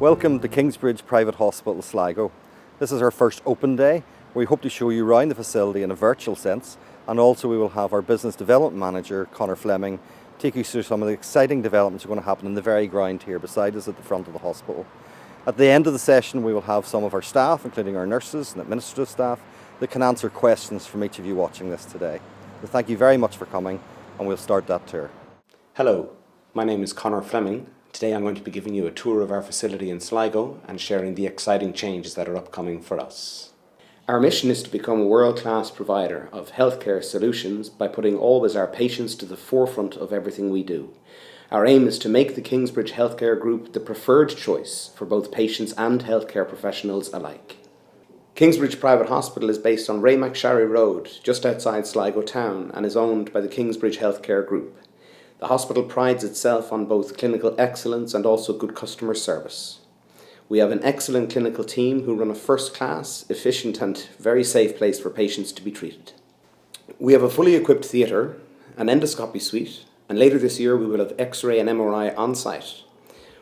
Welcome to Kingsbridge Private Hospital, Sligo. This is our first open day. We hope to show you around the facility in a virtual sense, and also we will have our Business Development Manager, Conor Fleming, take you through some of the exciting developments that are going to happen in the very ground here beside us at the front of the hospital. At the end of the session we will have some of our staff, including our nurses and administrative staff, that can answer questions from each of you watching this today. So thank you very much for coming, and we'll start that tour. Hello, my name is Conor Fleming. Today I'm going to be giving you a tour of our facility in Sligo and sharing the exciting changes that are upcoming for us. Our mission is to become a world-class provider of healthcare solutions by putting always our patients to the forefront of everything we do. Our aim is to make the Kingsbridge Healthcare Group the preferred choice for both patients and healthcare professionals alike. Kingsbridge Private Hospital is based on Raymacshari Road, just outside Sligo town, and is owned by the Kingsbridge Healthcare Group. The hospital prides itself on both clinical excellence and also good customer service. We have an excellent clinical team who run a first-class, efficient and very safe place for patients to be treated. We have a fully equipped theatre, an endoscopy suite, and later this year we will have X-ray and MRI on site.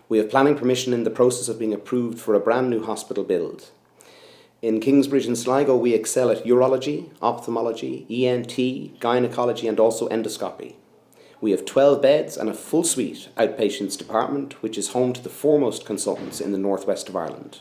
We have planning permission in the process of being approved for a brand new hospital build. In Kingsbridge and Sligo we excel at urology, ophthalmology, ENT, gynecology and also endoscopy. We have 12 beds and a full suite outpatients department, which is home to the foremost consultants in the northwest of Ireland.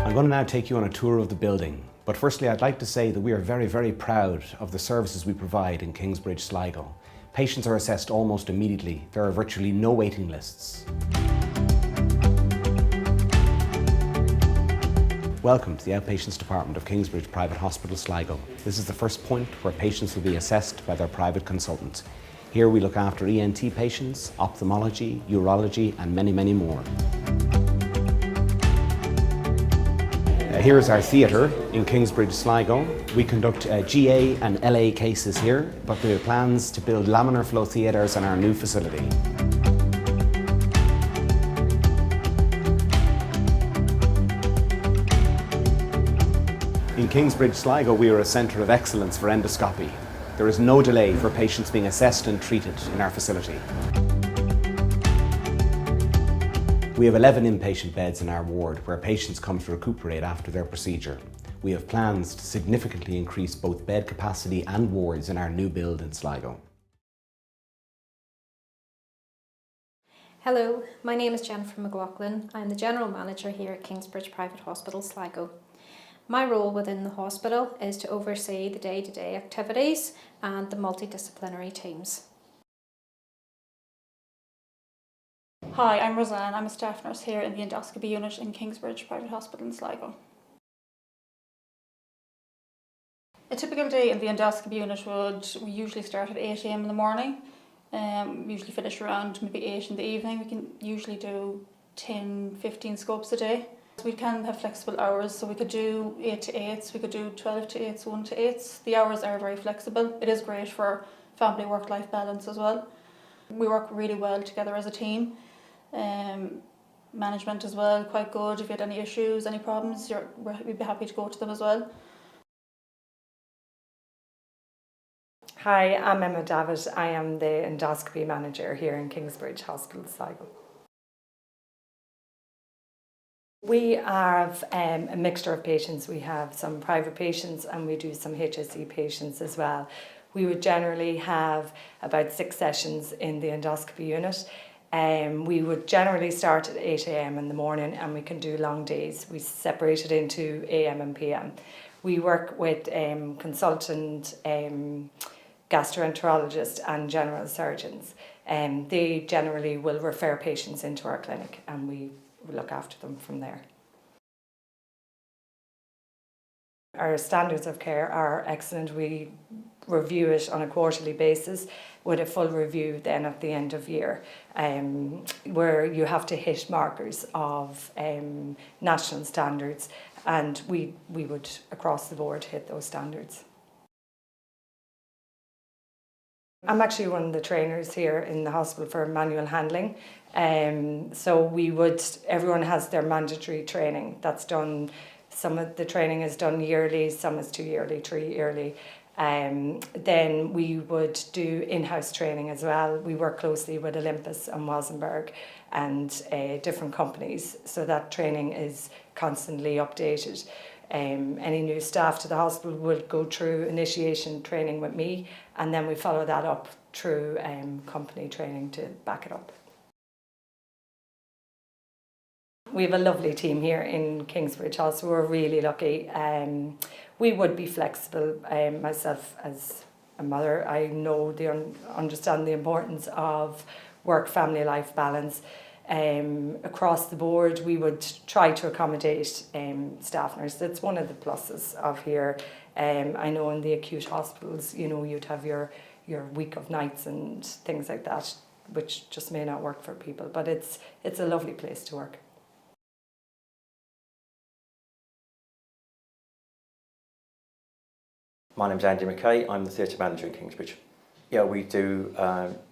I'm going to now take you on a tour of the building. But firstly, I'd like to say that we are very, very proud of the services we provide in Kingsbridge, Sligo. Patients are assessed almost immediately. There are virtually no waiting lists. Welcome to the Outpatients Department of Kingsbridge Private Hospital, Sligo. This is the first point where patients will be assessed by their private consultant. Here we look after ENT patients, ophthalmology, urology and many, many more. Here is our theatre in Kingsbridge, Sligo. We conduct GA and LA cases here, but we have plans to build laminar flow theatres in our new facility. In Kingsbridge, Sligo, we are a centre of excellence for endoscopy. There is no delay for patients being assessed and treated in our facility. We have 11 inpatient beds in our ward where patients come to recuperate after their procedure. We have plans to significantly increase both bed capacity and wards in our new build in Sligo. Hello, my name is Jennifer McLaughlin. I'm the General Manager here at Kingsbridge Private Hospital, Sligo. My role within the hospital is to oversee the day-to-day activities and the multidisciplinary teams. Hi, I'm Roseanne. I'm a staff nurse here in the Endoscopy unit in Kingsbridge Private Hospital in Sligo. A typical day in the endoscopy unit we usually start at 8 AM in the morning, usually finish around maybe 8 in the evening. We can usually do 10-15 scopes a day. We can have flexible hours, so we could do 8 to 8s, we could do 12 to 8s, 1 to 8s. The hours are very flexible. It is great for family work-life balance as well. We work really well together as a team. Management as well, quite good. If you had any issues, any problems, we'd be happy to go to them as well. Hi, I'm Emma Davitt. I am the endoscopy manager here in Kingsbridge Hospital, Sligo. We have a mixture of patients. We have some private patients and we do some HSE patients as well. We would generally have about 6 sessions in the endoscopy unit. We would generally start at 8 AM in the morning and we can do long days. We separate it into AM and PM. We work with consultant gastroenterologists and general surgeons. They generally will refer patients into our clinic and we look after them from there. Our standards of care are excellent. We review it on a quarterly basis with a full review then at the end of year, where you have to hit markers of national standards, and we would across the board hit those standards. I'm actually one of the trainers here in the hospital for manual handling. So everyone has their mandatory training that's done. Some of the training is done yearly, some is 2 yearly, 3 yearly. Then we would do in-house training as well. We work closely with Olympus and Wasenberg and different companies, so that training is constantly updated. Any new staff to the hospital would go through initiation training with me, and then we follow that up through company training to back it up. We have a lovely team here in Kingsbridge also. We're really lucky. We would be flexible. Myself as a mother, I know understand the importance of work-family life balance. Across the board, we would try to accommodate staff nurses. That's one of the pluses of here. I know in the acute hospitals, you'd have your week of nights and things like that, which just may not work for people. But it's a lovely place to work. My name's Andy McKay, I'm the theatre manager in Kingsbridge. Yeah, we do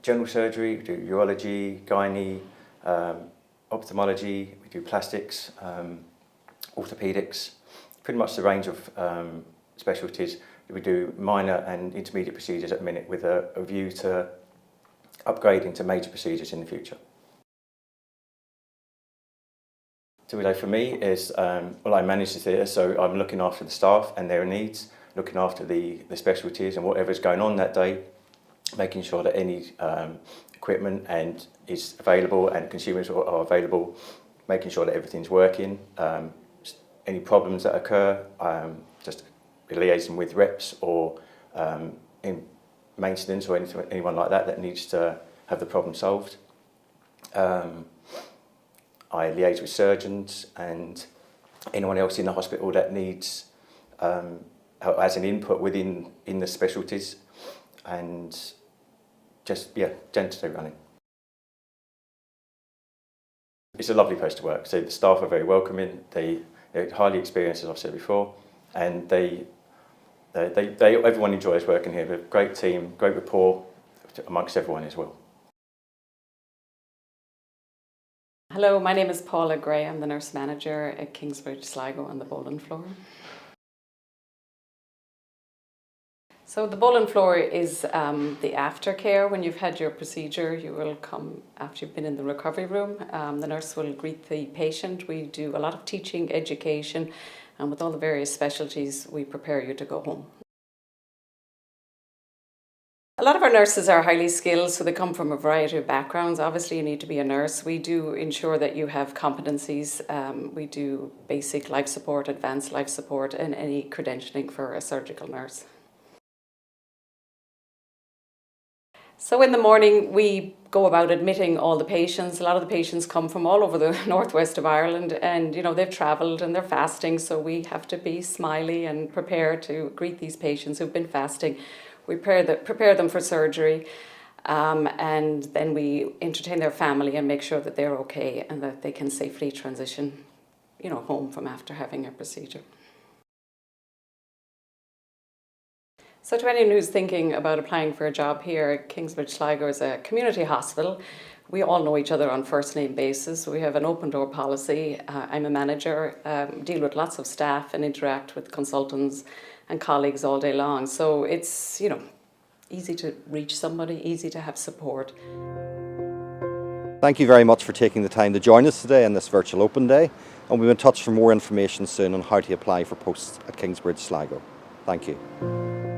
general surgery, we do urology, gynae, ophthalmology, we do plastics, orthopaedics, pretty much the range of specialties. We do minor and intermediate procedures at the minute with a view to upgrading to major procedures in the future. So for me is, I manage the theatre, so I'm looking after the staff and their needs, looking after the specialties and whatever's going on that day, making sure that any equipment is available and consumers are available, making sure that everything's working. Any problems that occur, just liaising with reps or in maintenance or anyone like that needs to have the problem solved. I liaise with surgeons and anyone else in the hospital that needs as an input in the specialties, and just gently running. It's a lovely place to work. So the staff are very welcoming. They're highly experienced, as I've said before, and everyone enjoys working here. They're a great team, great rapport amongst everyone as well. Hello, my name is Paula Gray. I'm the nurse manager at Kingsbridge, Sligo on the bowling floor. So the bowling floor is the aftercare. When you've had your procedure, you will come after you've been in the recovery room. The nurse will greet the patient. We do a lot of teaching, education, and with all the various specialties, we prepare you to go home. A lot of our nurses are highly skilled, so they come from a variety of backgrounds. Obviously, you need to be a nurse. We do ensure that you have competencies. We do basic life support, advanced life support, and any credentialing for a surgical nurse. So in the morning, we go about admitting all the patients. A lot of the patients come from all over the northwest of Ireland, and they've travelled and they're fasting, so we have to be smiley and prepare to greet these patients who've been fasting. We prepare them for surgery, and then we entertain their family and make sure that they're okay and that they can safely transition, home from after having a procedure. So to anyone who's thinking about applying for a job here, Kingsbridge Sligo is a community hospital. We all know each other on first name basis. We have an open door policy. I'm a manager, deal with lots of staff and interact with consultants and colleagues all day long. So it's, easy to reach somebody, easy to have support. Thank you very much for taking the time to join us today on this virtual open day, and we'll be in touch for more information soon on how to apply for posts at Kingsbridge Sligo. Thank you.